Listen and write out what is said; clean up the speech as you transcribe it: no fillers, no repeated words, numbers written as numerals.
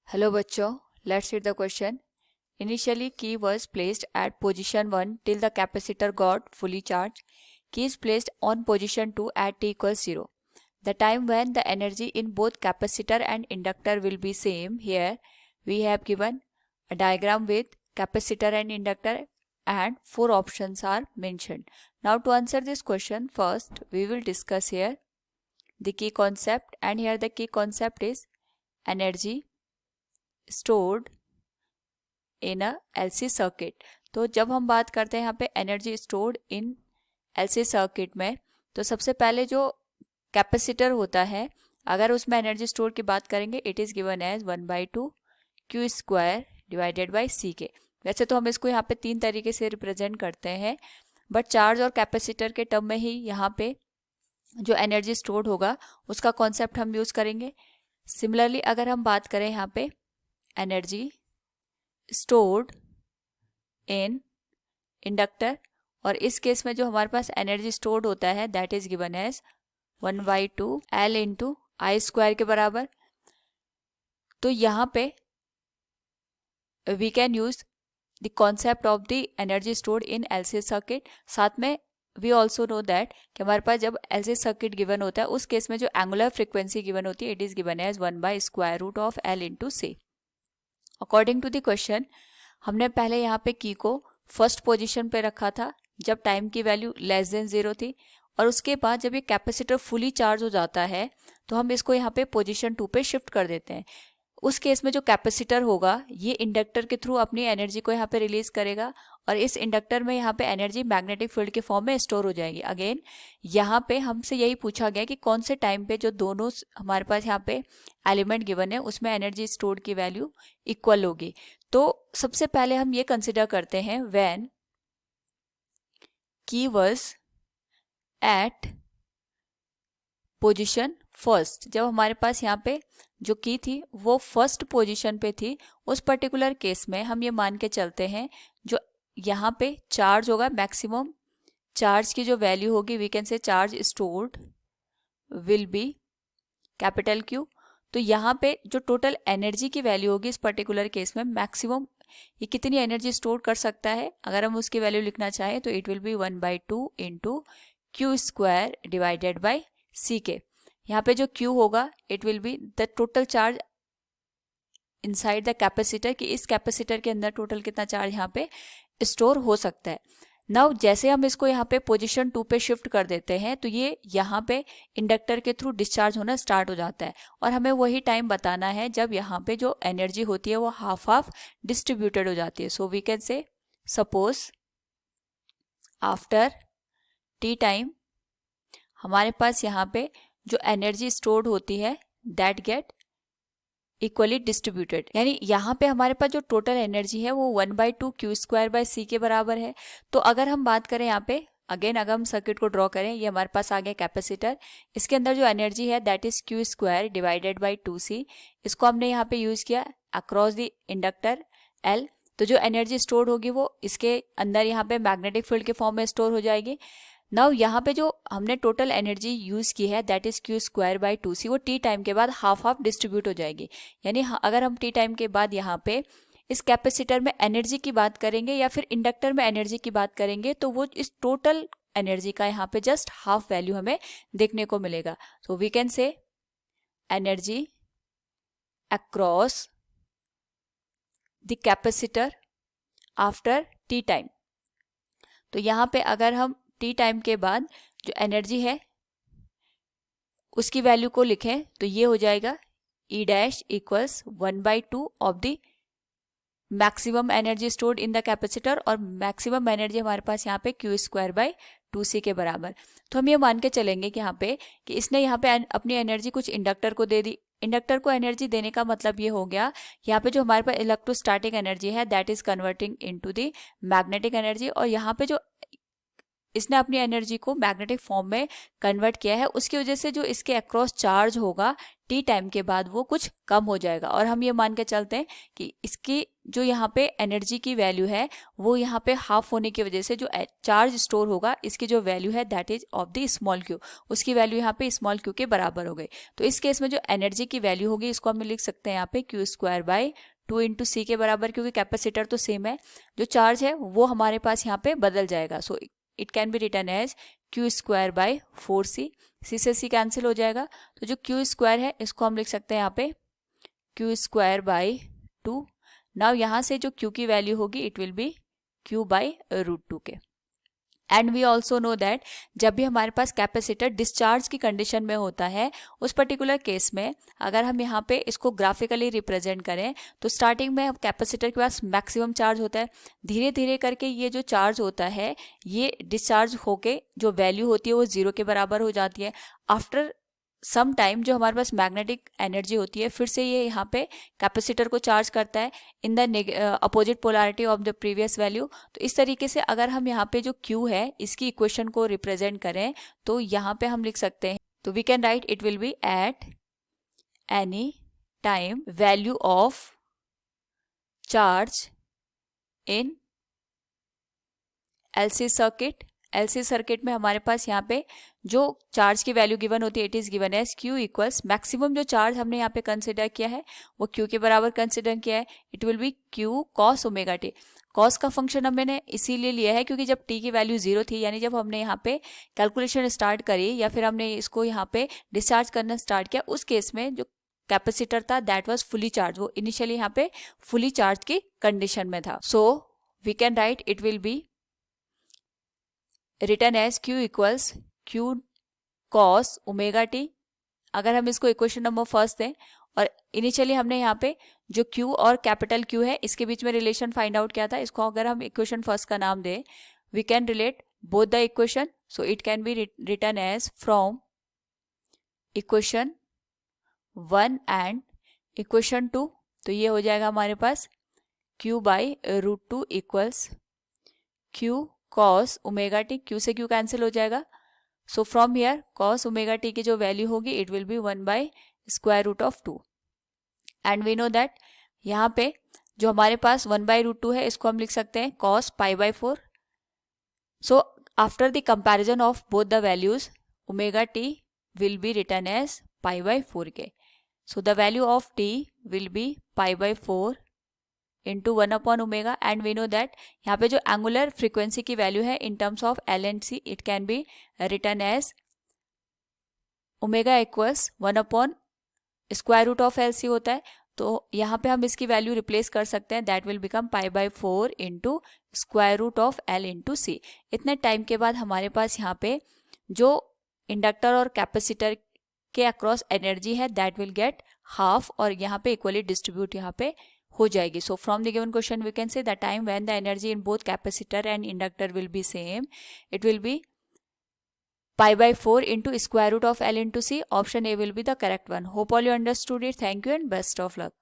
Hello बच्चों, let's read the question. Initially key was placed at position 1 till the capacitor got fully charged. Key is placed on position 2 at t equals 0. The time when the energy in both capacitor and inductor will be same. Here we have given a diagram with capacitor and inductor and 4 options are mentioned. Now to answer this question, first we will discuss here the key concept, and here the key concept is energy stored in a LC circuit. तो जब हम बात करते हैं यहाँ पे energy stored in LC circuit में, तो सबसे पहले जो कैपेसिटर होता है, अगर उसमें एनर्जी स्टोर की बात करेंगे, it is given as 1/2 Q square divided by C के। वैसे तो हम इसको यहाँ पे 3 तरीके से रिप्रेजेंट करते हैं, बट चार्ज और कैपेसिटर के टर्म में ही यहाँ पे जो एनर्जी स्टोर्ड होगा उसका कॉन्सेप्ट हम यूज़ करेंगे। सिमिलरली अगर हम बात करें यहाँ पे एनर्जी स्टोर्ड इन इंडक्टर, और इस केस में जो हमारे पास एनर्जी स्टोर्ड होता है that is given as 1/2 L into I square के बराबर। तो यहाँ पे we can use the concept of the energy stored in LC circuit. साथ में वी ऑल्सो नो दैट कि हमारे पास जब एलसी सर्किट गिवन होता है उस केस में जो एंगुलर फ्रिक्वेंसी गिवन होती है इट इज गिवन एज 1/√ऑफ L into C. According to the question हमने पहले यहाँ पे की को फर्स्ट पोजीशन पे रखा था जब टाइम की वैल्यू लेस देन 0 थी, और उसके बाद जब ये कैपेसिटर फुली चार्ज हो जाता है तो हम इसको यहाँ पे पोजीशन 2 पे शिफ्ट कर देते हैं। उस केस में जो कैपेसिटर होगा ये इंडक्टर के थ्रू अपनी एनर्जी को यहाँ पे रिलीज करेगा, और इस इंडक्टर में यहाँ पे एनर्जी मैग्नेटिक फील्ड के फॉर्म में स्टोर हो जाएगी। अगेन यहाँ पे हमसे यही पूछा गया कि कौन से टाइम पे जो दोनों हमारे पास यहाँ पे एलिमेंट गिवन है उसमें एनर्जी स्टोर्ड की वैल्यू इक्वल होगी। तो सबसे पहले हम ये कंसिडर करते हैं व्हेन की वाज एट पोजीशन फर्स्ट, जब हमारे पास यहाँ पे जो की थी वो फर्स्ट पोजीशन पे थी, उस पर्टिकुलर केस में हम ये मान के चलते हैं जो यहाँ पे चार्ज होगा, मैक्सिमम चार्ज की जो वैल्यू होगी we can say charge stored will be capital Q. तो यहाँ पे जो टोटल एनर्जी की वैल्यू होगी इस पर्टिकुलर केस में मैक्सिमम ये कितनी एनर्जी स्टोर कर सकता है, अगर हम उसकी वैल्यू लिखना चाहें तो it will be 1/2 into Q square divided by C के। यहाँ पे जो Q होगा it will be the total charge inside the capacitor, कि इस कैपेसिटर के अंदर टोटल कितना चार्ज यहाँ पे स्टोर हो सकता है। नाउ जैसे हम इसको यहाँ पे पोजीशन 2 पे शिफ्ट कर देते हैं तो ये यहाँ पे इंडक्टर के थ्रू डिस्चार्ज होना स्टार्ट हो जाता है, और हमें वही टाइम बताना है जब यहाँ पे जो एनर्जी होती है वो हाफ हाफ डिस्ट्रीब्यूटेड हो जाती है। So we can say suppose after T time हमारे पास यहाँ पे जो एनर्जी स्टोर्ड होती है दैट गेट इक्वली डिस्ट्रीब्यूटेड, यानी यहाँ पे हमारे पास जो टोटल एनर्जी है वो 1/2 क्यू स्क्वायर बाय सी के बराबर है। तो अगर हम बात करें यहाँ पे अगेन अगर हम सर्किट को ड्रॉ करें, ये हमारे पास आ गया कैपेसिटर, इसके अंदर जो एनर्जी है that is Q square divided by 2c। इसको हमने यहाँ पे यूज किया अक्रॉस द इंडक्टर L। तो जो एनर्जी स्टोर्ड होगी वो इसके अंदर यहाँ पे मैग्नेटिक फील्ड के फॉर्म में स्टोर हो जाएगी। नाउ यहाँ पे जो हमने टोटल एनर्जी यूज की है that is Q square by 2c, वो टी टाइम के बाद हाफ हाफ डिस्ट्रीब्यूट हो जाएगी। यानी अगर हम टी टाइम के बाद यहाँ पे इस कैपेसिटर में एनर्जी की बात करेंगे या फिर इंडक्टर में एनर्जी की बात करेंगे तो वो इस टोटल एनर्जी का यहाँ पे जस्ट हाफ वैल्यू हमें देखने को मिलेगा। तो we can say energy across the capacitor after T time. तो यहाँ पे अगर हम टी टाइम के बाद जो एनर्जी है उसकी वैल्यू को लिखें तो ये हो जाएगा E dash equals 1/2 of the maximum energy stored in the capacitor, और मैक्सिमम एनर्जी हमारे पास यहाँ पे क्यू स्क्वायर बाई 2c के बराबर। तो हम ये मान के चलेंगे कि यहाँ पे कि इसने यहाँ पे अपनी एनर्जी कुछ इंडक्टर को दे दी। इंडक्टर को एनर्जी देने का मतलब ये हो गया यहाँ पे जो हमारे पास इलेक्ट्रोस्टैटिक एनर्जी है that is converting into the magnetic energy, और यहाँ पे जो इसने अपनी एनर्जी को मैग्नेटिक फॉर्म में कन्वर्ट किया है, उसकी वजह से जो इसके अक्रॉस चार्ज होगा टी टाइम के बाद वो कुछ कम हो जाएगा। और हम ये मान के चलते हैं कि इसकी जो यहाँ पे एनर्जी की वैल्यू है वो यहाँ पे हाफ होने की वजह से जो चार्ज स्टोर होगा इसकी जो वैल्यू है that is of the small Q, उसकी वैल्यू यहाँ पे स्मॉल क्यू के बराबर हो गई। तो इस केस में जो एनर्जी की वैल्यू होगी इसको हम लिख सकते हैं यहाँ पे क्यू स्क्वायर बाई 2 इंटू सी के बराबर, क्योंकि कैपेसिटर तो सेम है, जो चार्ज है वो हमारे पास यहाँ पे बदल जाएगा। So it can be written as Q square by 4c, C से सी कैंसिल हो जाएगा। तो जो क्यू स्क्वायर है इसको हम लिख सकते हैं यहाँ पे क्यू स्क्वायर बाई 2। नाउ यहाँ से जो क्यू की वैल्यू होगी it will be Q by √2 के। And we also know that जब भी हमारे पास कैपेसिटर डिस्चार्ज की कंडीशन में होता है, उस पर्टिकुलर केस में अगर हम यहाँ पे इसको ग्राफिकली रिप्रेजेंट करें तो स्टार्टिंग में कैपेसिटर के पास मैक्सिमम चार्ज होता है, धीरे धीरे करके ये जो चार्ज होता है ये डिस्चार्ज होके जो वैल्यू होती है वो 0 के बराबर हो जाती है। आफ्टर सम टाइम जो हमारे पास मैग्नेटिक एनर्जी होती है फिर से ये यहाँ पे कैपेसिटर को चार्ज करता है in the opposite polarity of the previous value. तो इस तरीके से अगर हम यहाँ पे जो Q है इसकी इक्वेशन को रिप्रेजेंट करें तो यहाँ पे हम लिख सकते हैं, तो we can write it will be at any time value of charge in LC circuit. LC circuit में हमारे पास यहाँ पे जो चार्ज की वैल्यू गिवन होती है it is given as Q equals maximum जो चार्ज हमने यहाँ पे कंसिडर किया है वो Q के बराबर कंसिडर किया है, it will B Q cos omega T. Cos का फंक्शन हमने इसीलिए लिया है क्योंकि जब t की वैल्यू 0 थी, यानी जब हमने यहाँ पे कैलकुलेशन स्टार्ट करी या फिर हमने इसको यहाँ पे डिस्चार्ज करना स्टार्ट किया, उस केस में जो कैपेसिटर था दैट वाज फुली चार्ज, वो इनिशियली यहाँ पे फुली चार्ज की कंडीशन में था। So we can write it will be written as Q equals Q cos omega T. अगर हम इसको इक्वेशन नंबर फर्स्ट दें और इनिशियली हमने यहाँ पे जो Q और कैपिटल Q है इसके बीच में रिलेशन फाइंड आउट किया था, इसको अगर हम इक्वेशन फर्स्ट का नाम दें we can relate both the equation. So it can be written as from equation 1 and equation 2। तो ये हो जाएगा हमारे पास Q by √2 equals Q cos omega t, Q से Q कैंसिल हो जाएगा। So from here cos omega t की जो वैल्यू होगी it will be 1 by square root of 2। And we know that यहाँ पे जो हमारे पास 1 बाई √2 है इसको हम लिख सकते हैं cos pi by 4। So after the comparison of both the values omega t will be written as pi by 4 के। So the value of t will be pi by 4 into 1 upon omega. And we know that यहाँ पे जो angular frequency की वैल्यू है in terms of L and C it can be written as omega equals 1 upon square root of LC होता है, तो यहाँ पे हम इसकी वैल्यू रिप्लेस कर सकते हैं, that will become pi by 4 into square root of L into C। इतने टाइम के बाद हमारे पास यहाँ पे जो इंडक्टर और कैपेसिटर के अक्रॉस एनर्जी है दैट विल गेट हाफ और यहाँ पे इक्वली डिस्ट्रीब्यूट यहाँ पे हो जाएगी। So from the given question we can say the time when the energy in both capacitor and inductor will be same, it will be pi by 4 into square root of L into C. Option A will be the correct one. Hope all you understood it. Thank you and best of luck.